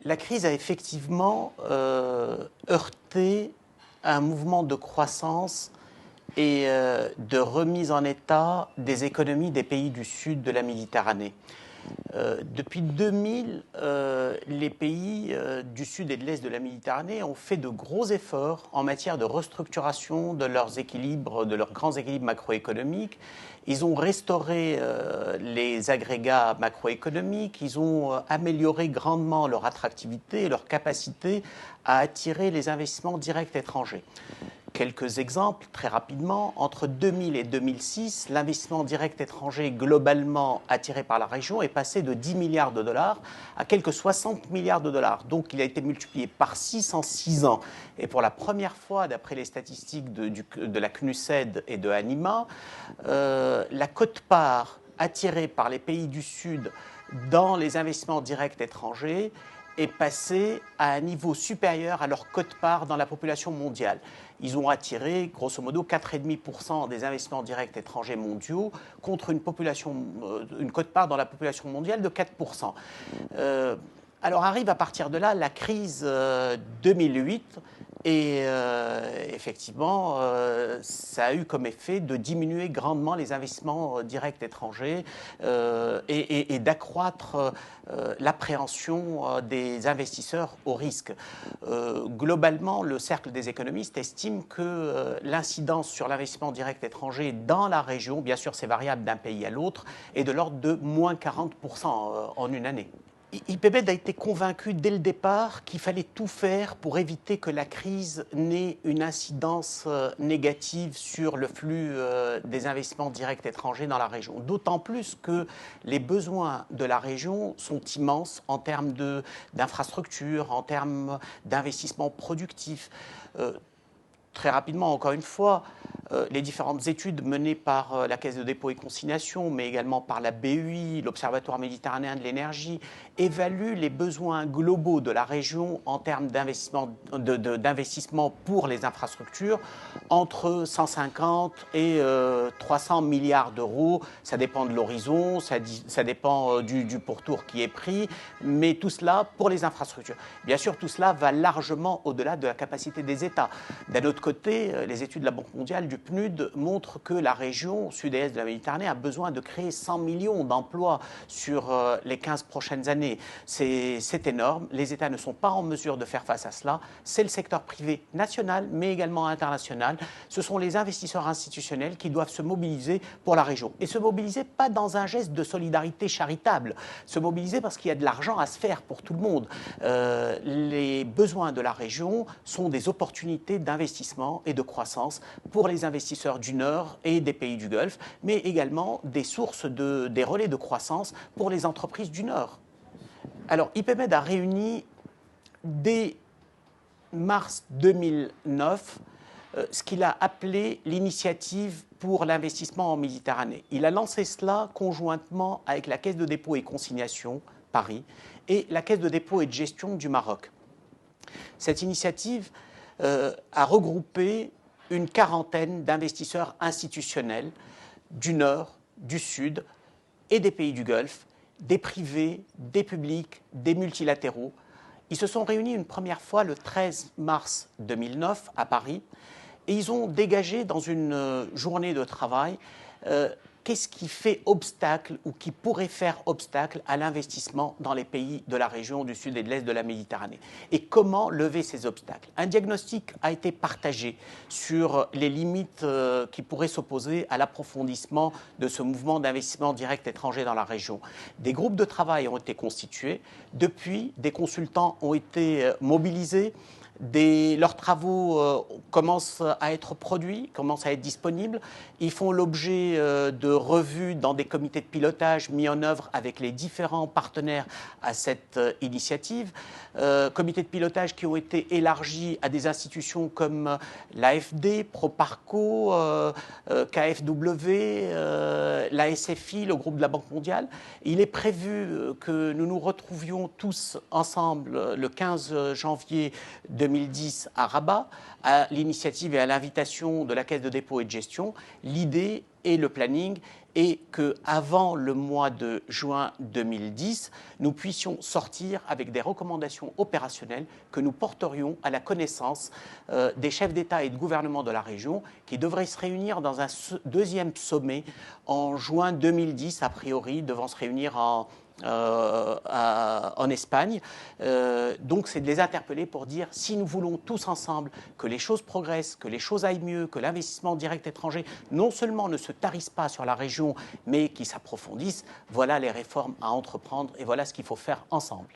La crise a effectivement heurté un mouvement de croissance et de remise en état des économies des pays du sud de la Méditerranée. Depuis 2000, les pays du sud et de l'est de la Méditerranée ont fait de gros efforts en matière de restructuration de leurs équilibres, de leurs grands équilibres macroéconomiques. Ils ont restauré les agrégats macroéconomiques, ils ont amélioré grandement leur attractivité et leur capacité à attirer les investissements directs étrangers. Quelques exemples, très rapidement. Entre 2000 et 2006, l'investissement direct étranger globalement attiré par la région est passé de 10 milliards de dollars à quelques 60 milliards de dollars. Donc il a été multiplié par 6 en 6 ans. Et pour la première fois, d'après les statistiques de la CNUSED et de Anima, la quote-part attirée par les pays du Sud dans les investissements directs étrangers est passée à un niveau supérieur à leur quote-part dans la population mondiale. Ils ont attiré, grosso modo, 4,5% des investissements directs étrangers mondiaux contre une quote-part dans la population mondiale de 4%. Alors arrive à partir de là la crise 2008 et effectivement, ça a eu comme effet de diminuer grandement les investissements directs étrangers et d'accroître l'appréhension des investisseurs au risque. Globalement, le cercle des économistes estime que l'incidence sur l'investissement direct étranger dans la région, bien sûr c'est variable d'un pays à l'autre, est de l'ordre de moins 40% en une année. IPBED a été convaincu dès le départ qu'il fallait tout faire pour éviter que la crise n'ait une incidence négative sur le flux des investissements directs étrangers dans la région. D'autant plus que les besoins de la région sont immenses en termes d'infrastructures, en termes d'investissements productifs. Très rapidement, encore une fois, les différentes études menées par la Caisse de dépôt et consignation, mais également par la BEI, l'Observatoire méditerranéen de l'énergie, évaluent les besoins globaux de la région en termes d'investissement pour les infrastructures entre 150 et 300 milliards d'euros. Ça dépend de l'horizon, ça dépend du pourtour qui est pris, mais tout cela pour les infrastructures. Bien sûr, tout cela va largement au-delà de la capacité des États. D'un autre côté, les études de la Banque mondiale, du PNUD, montrent que la région sud et est de la Méditerranée a besoin de créer 100 millions d'emplois sur les 15 prochaines années. C'est énorme. Les États ne sont pas en mesure de faire face à cela. C'est le secteur privé national, mais également international. Ce sont les investisseurs institutionnels qui doivent se mobiliser pour la région. Et se mobiliser pas dans un geste de solidarité charitable. Se mobiliser parce qu'il y a de l'argent à se faire pour tout le monde. Les besoins de la région sont des opportunités d'investissement et de croissance pour les investisseurs du Nord et des pays du Golfe, mais également des sources, des relais de croissance pour les entreprises du Nord. Alors, IPBED a réuni dès mars 2009 ce qu'il a appelé l'initiative pour l'investissement en Méditerranée. Il a lancé cela conjointement avec la Caisse de dépôt et consignation, Paris, et la Caisse de dépôt et de gestion du Maroc. Cette initiative a regroupé une quarantaine d'investisseurs institutionnels du Nord, du Sud et des pays du Golfe, des privés, des publics, des multilatéraux. Ils se sont réunis une première fois le 13 mars 2009 à Paris et ils ont dégagé dans une journée de travail qu'est-ce qui fait obstacle ou qui pourrait faire obstacle à l'investissement dans les pays de la région du sud et de l'est de la Méditerranée et comment lever ces obstacles. Un diagnostic a été partagé sur les limites qui pourraient s'opposer à l'approfondissement de ce mouvement d'investissement direct étranger dans la région. Des groupes de travail ont été constitués. Depuis, des consultants ont été mobilisés. Leurs travaux commencent à être produits, commencent à être disponibles. Ils font l'objet de revues dans des comités de pilotage mis en œuvre avec les différents partenaires à cette initiative. Comités de pilotage qui ont été élargis à des institutions comme l'AFD, Proparco, KfW, la SFI, le groupe de la Banque mondiale. Il est prévu que nous nous retrouvions tous ensemble le 15 janvier 2010 à Rabat, à l'initiative et à l'invitation de la Caisse de dépôt et de gestion. L'idée et le planning, et qu'avant le mois de juin 2010, nous puissions sortir avec des recommandations opérationnelles que nous porterions à la connaissance des chefs d'État et de gouvernement de la région, qui devraient se réunir dans un deuxième sommet en juin 2010, a priori, devant se réunir en Espagne. Donc c'est de les interpeller pour dire, si nous voulons tous ensemble que les choses progressent, que les choses aillent mieux, que l'investissement direct étranger non seulement ne se tarisse pas sur la région, mais qui s'approfondisse, voilà les réformes à entreprendre et voilà ce qu'il faut faire ensemble.